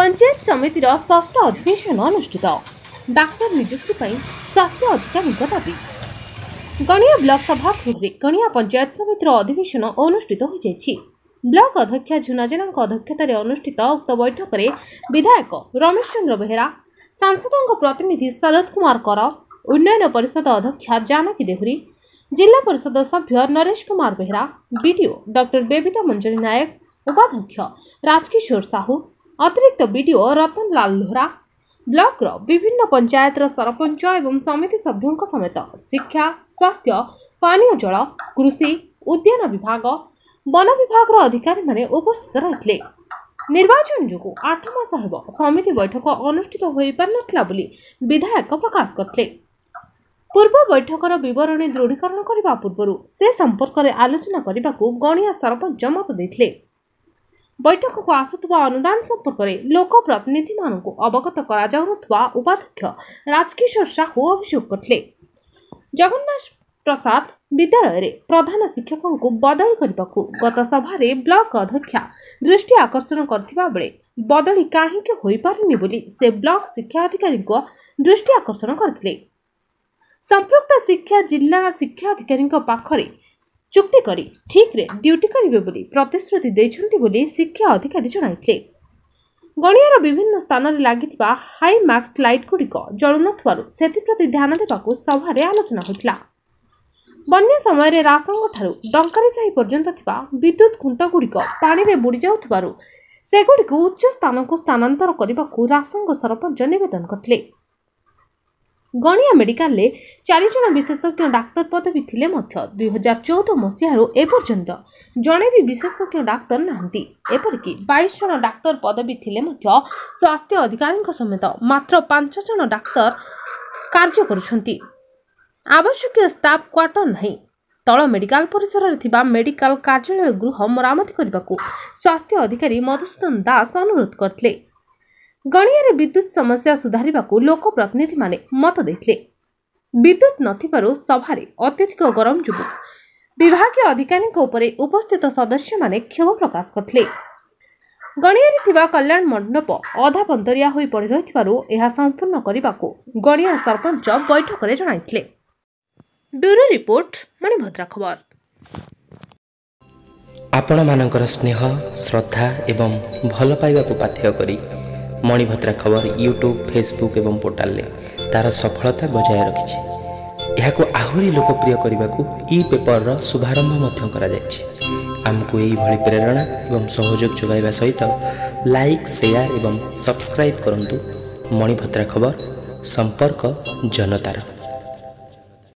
पंचायत समितिर षष्ठ अधिवेशन अनुष्ठित डाक्तर नियुक्ति स्वास्थ्य अधिकारी दाबी गणिया ब्लॉक सभागृह गणिया पंचायत समितिर अधिवेशन अनुष्ठित हो ब्लॉक अध्यक्षा झुना जेना अध्यक्षतार अनुष्ठित उक्त बैठक में विधायक रमेश चंद्र बेहेरा सांसदों प्रतिनिधि शरद कुमार कर उन्नयन परिषद अध्यक्षा जानकी देहुरी जिला परिषद सभ्य नरेश कुमार बेहेरा बीडीओ डॉक्टर बेबिता मंजरी नायक उपाध्यक्ष राजकिशोर साहू अतिरिक्त बीडीओ रतन लाल लोहरा ब्लॉक विभिन्न पंचायत सरपंच एवं समिति सभ्यों समेत शिक्षा स्वास्थ्य पानीय जल कृषि उद्यान विभाग वन विभाग अधिकारी माने उपस्थित रही निर्वाचन जो 8 मास हेब समिति बैठक अनुष्ठित हो पार बोली विधायक प्रकाश करते पूर्व बैठकर विवरणी दृढ़ीकरण करने पूर्व से संपर्क में आलोचना करने को गणिया सरपंच मत देते बैठक को आसुवा अनुदान संपर्क में लोक प्रतिनिधि मानक अवगत करा उपाध्यक्ष राजकिशोर साहू अभियोग करते जगन्नाथ प्रसाद विद्यालय रे प्रधान शिक्षकों को बदली करने को गत सभारे ब्लॉक अध्यक्षा दृष्टि आकर्षण करथिबा बेले बदली काहे होई पारनी बोली से ब्लॉक शिक्षा अधिकारी को दृष्टि आकर्षण करथिले संपृक्त शिक्षा जिला शिक्षा अधिकारी पाखरे चुक्ति करी ठीक रे ड्यूटी करिवे बोली प्रतिश्रुति दैछंती बोली शिक्षा अधिकारी जणाइथिले गणियार विभिन्न स्थान रे लागिथिबा हाई मार्क्स लाइट गुडिक जळु नथवारु सेतिप्रति ध्यान देबाकू सभारे आलोचना होइतला बन्या समय रे रासंग ठारू डंकारी साही पर्यंत थिबा विद्युत खुंट गुडिक पानी रे बुडी जाउथबारु सेगुडिक उच्च स्थान को स्थानांतर करबाकू रासंग सरपंच निवेदन करथिले गणिया मेडिकल ले 4 जन विशेषज्ञ डाक्तर पदवी थिले मध्य 2014 मसीहारो एपर्यंत जणे भी विशेषज्ञ डाक्तर नाहंती एपरिकी 22 जन डाक्तर पदवी थिले मध्य स्वास्थ्य अधिकारी समेत मात्र 5 जन डाक्तर कार्य करुछंती आवश्यक स्टाफ क्वार्टर नहीं तल मेडिकल परिसर रे थिबा मेडिकल कार्यालय गृह मरामती करबाकू स्वास्थ्य अधिकारी मधुसूदन दास अनुरोध करथिले गणिया विद्युत समस्या सुधारिबाकू लोक प्रतिनिधि माने मत देथिले विद्युत नथिबारु सभारे अत्यधिक गरम जुबु विभागीय अधिकारी उपरे उपस्थित सदस्य माने क्षोभ प्रकाश करथिले गणिया थिबा कल्याण मंडप अधा पंतरिया होई पड़ी रहिथिबारु एहा संपूर्ण करबाकू गणिया सरपंच बैठक रे जणाइथिले ब्यूरो रिपोर्ट मणिभद्रा खबर आपण मानकर स्नेह श्रद्धा एवं भल पाइबा को पाथ्य करी मणिभद्रा खबर यूट्यूब फेसबुक एवं पोर्टाल ले तार सफलता बजाय रखिछि एहाको आहुरी लोकप्रिय करने को ई पेपर रो शुभारंभ मध्य करा जायछि आमको एई भली प्रेरणा एवं सहयोग जोगाइबा सहित लाइक शेयर एवं सब्सक्राइब करंतु मणिभद्रा खबर संपर्क जनतार।